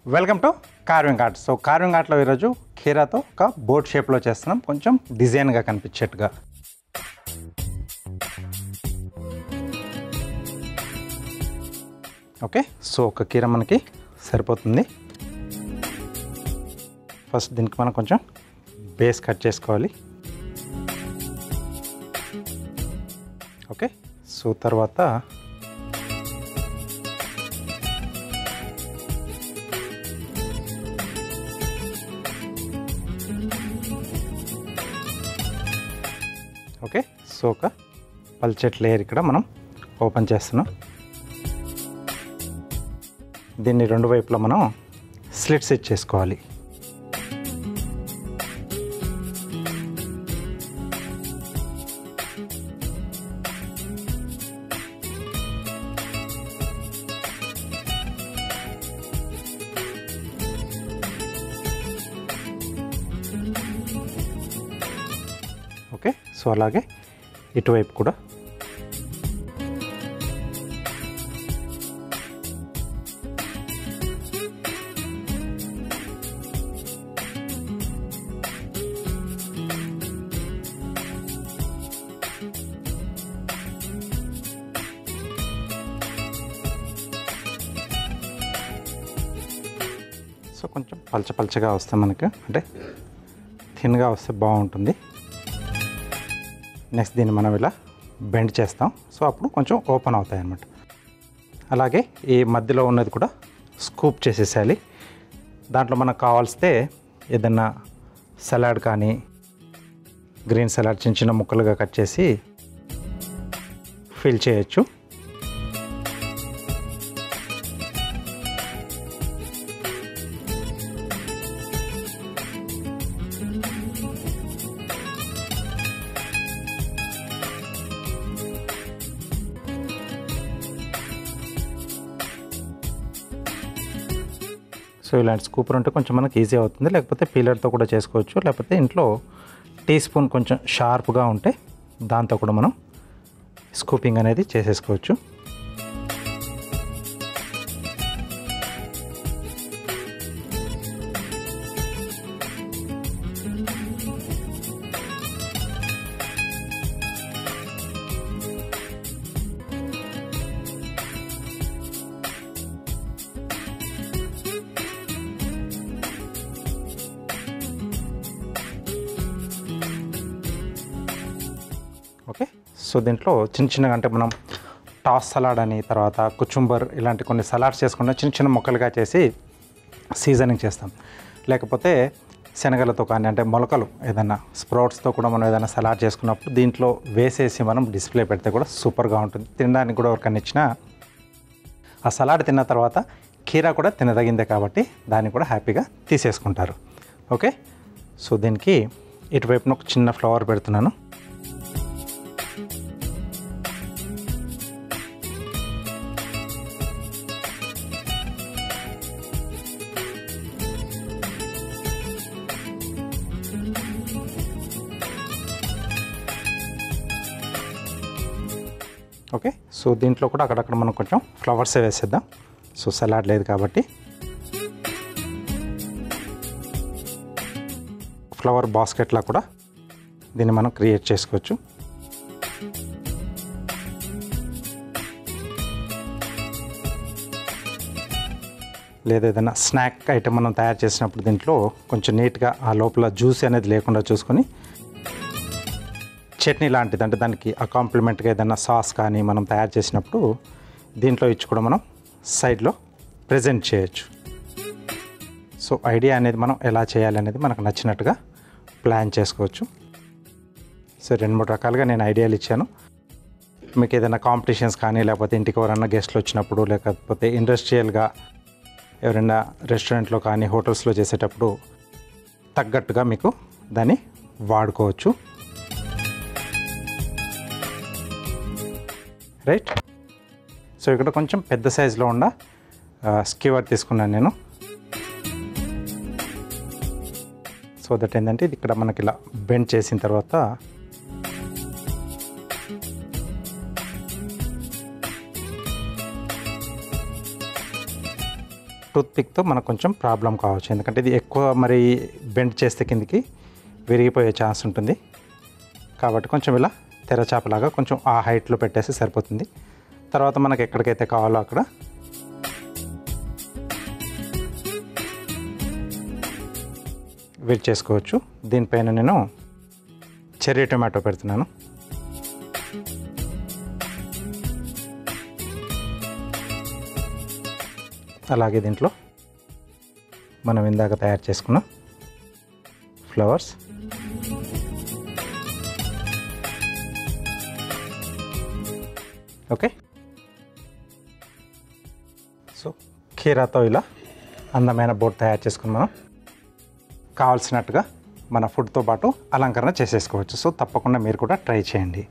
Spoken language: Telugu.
Welcome to carving art. So carving ఆర్ట్లో ఈరోజు కీరాతో ఒక బోట్ షేప్లో చేస్తున్నాం, కొంచెం డిజైన్గా కనిపించేట్టుగా. ఓకే, సో ఒక కీర మనకి సరిపోతుంది. ఫస్ట్ దీనికి మనం కొంచెం బేస్ కట్ చేసుకోవాలి. ఓకే, సో తర్వాత ఓకే, సో ఒక పల్చటి లేయర్ ఇక్కడ మనం ఓపెన్ చేస్తున్నాం. దీన్ని రెండు వైపులా మనం స్లిట్స్ ఇచ్చేసుకోవాలి. ఓకే, సో అలాగే ఇటువైపు కూడా. సో కొంచెం పల్చగా వస్తే మనకి, అంటే థిన్గా వస్తే బాగుంటుంది. నెక్స్ట్ దీన్ని మనం ఇలా బెండ్ చేస్తాం, సో అప్పుడు కొంచెం ఓపెన్ అవుతాయి అన్నమాట. అలాగే ఈ మధ్యలో ఉన్నది కూడా స్కూప్ చేసేసేయాలి. దాంట్లో మనకు కావాల్స్తే ఏదన్నా సలాడ్ కానీ, గ్రీన్ సలాడ్ చిన్న చిన్న ముక్కలుగా కట్ చేసి ఫిల్ చేయొచ్చు. సో ఇలాంటి స్కూపర్ ఉంటే కొంచెం మనకి ఈజీ అవుతుంది, లేకపోతే పీలర్తో కూడా చేసుకోవచ్చు, లేకపోతే ఇంట్లో టీ స్పూన్ కొంచెం షార్ప్గా ఉంటే దాంతో కూడా మనం స్కూపింగ్ అనేది చేసేసుకోవచ్చు. ఓకే, సో దీంట్లో చిన్నగా, అంటే మనం టాస్ సలాడ్ అని, తర్వాత కుచుంబర్, ఇలాంటి కొన్ని సలాడ్స్ చేసుకుంటే చిన్న ముక్కలుగా చేసి సీజనింగ్ చేస్తాం. లేకపోతే శనగలతో కానీ, అంటే మొలకలు ఏదైనా స్ప్రౌట్స్తో కూడా మనం ఏదైనా సలాడ్ చేసుకున్నప్పుడు దీంట్లో వేసేసి మనం డిస్ప్లే పెడితే కూడా సూపర్గా ఉంటుంది. తినడానికి కూడా ఎవరికైనా ఇచ్చినా ఆ సలాడ్ తిన్న తర్వాత కీరా కూడా తినదగిందే కాబట్టి దాన్ని కూడా హ్యాపీగా తీసేసుకుంటారు. ఓకే, సో దీనికి ఇటువైపున ఒక చిన్న ఫ్లవర్ పెడుతున్నాను. ఓకే, సో దీంట్లో కూడా అక్కడక్కడ మనం కొంచెం ఫ్లవర్సే వేసేద్దాం. సో సలాడ్ లేదు కాబట్టి ఫ్లవర్ బాస్కెట్లా కూడా దీన్ని మనం క్రియేట్ చేసుకోవచ్చు. లేదా ఏదైనా స్నాక్ ఐటమ్ మనం తయారు చేసినప్పుడు దీంట్లో కొంచెం నీట్గా ఆ లోపల జ్యూస్ అనేది లేకుండా చూసుకొని చట్నీ లాంటిది, అంటే దానికి ఆ కాంప్లిమెంట్గా ఏదైనా సాస్ కానీ మనం తయారు చేసినప్పుడు దీంట్లో ఇచ్చి కూడా మనం సైడ్లో ప్రజెంట్ చేయొచ్చు. సో ఐడియా అనేది మనం ఎలా చేయాలి అనేది మనకు నచ్చినట్టుగా ప్లాన్ చేసుకోవచ్చు. సో 2-3 రకాలుగా నేను ఐడియాలు ఇచ్చాను. మీకు ఏదైనా కాంపిటీషన్స్ కానీ, లేకపోతే ఇంటికి ఎవరైనా గెస్ట్లు వచ్చినప్పుడు, లేకపోతే ఇండస్ట్రియల్గా ఎవరైనా రెస్టారెంట్లో కానీ హోటల్స్లో చేసేటప్పుడు తగ్గట్టుగా మీకు దాన్ని వాడుకోవచ్చు. రైట్, సో ఇక్కడ కొంచెం పెద్ద సైజులో ఉన్న స్క్యూవర్ తీసుకున్నాను నేను. సో దట్ ఏంటంటే ఇది ఇక్కడ మనకి ఇలా బెండ్ చేసిన తర్వాత టూత్ పిక్తో మనకు కొంచెం ప్రాబ్లం కావచ్చు, ఎందుకంటే ఇది ఎక్కువ మరి బెండ్ చేస్తే కిందికి విరిగిపోయే ఛాన్స్ ఉంటుంది. కాబట్టి కొంచెం ఇలా తెరచాపలాగా కొంచెం ఆ హైట్లో పెట్టేసి సరిపోతుంది. తర్వాత మనకు ఎక్కడికైతే కావాలో అక్కడ వెయిట్ చేసుకోవచ్చు. దీనిపైన నేను చెర్రీ టొమాటో పెడుతున్నాను. అలాగే దీంట్లో మనం ఇందాక తయారు చేసుకున్న ఫ్లవర్స్, ఓకే. సో కీరాతో ఇలా అందమైన బోర్డు తయారు చేసుకుని మనం కావాల్సినట్టుగా మన ఫుడ్తో పాటు అలంకరణ చేసేసుకోవచ్చు. సో తప్పకుండా మీరు కూడా ట్రై చేయండి.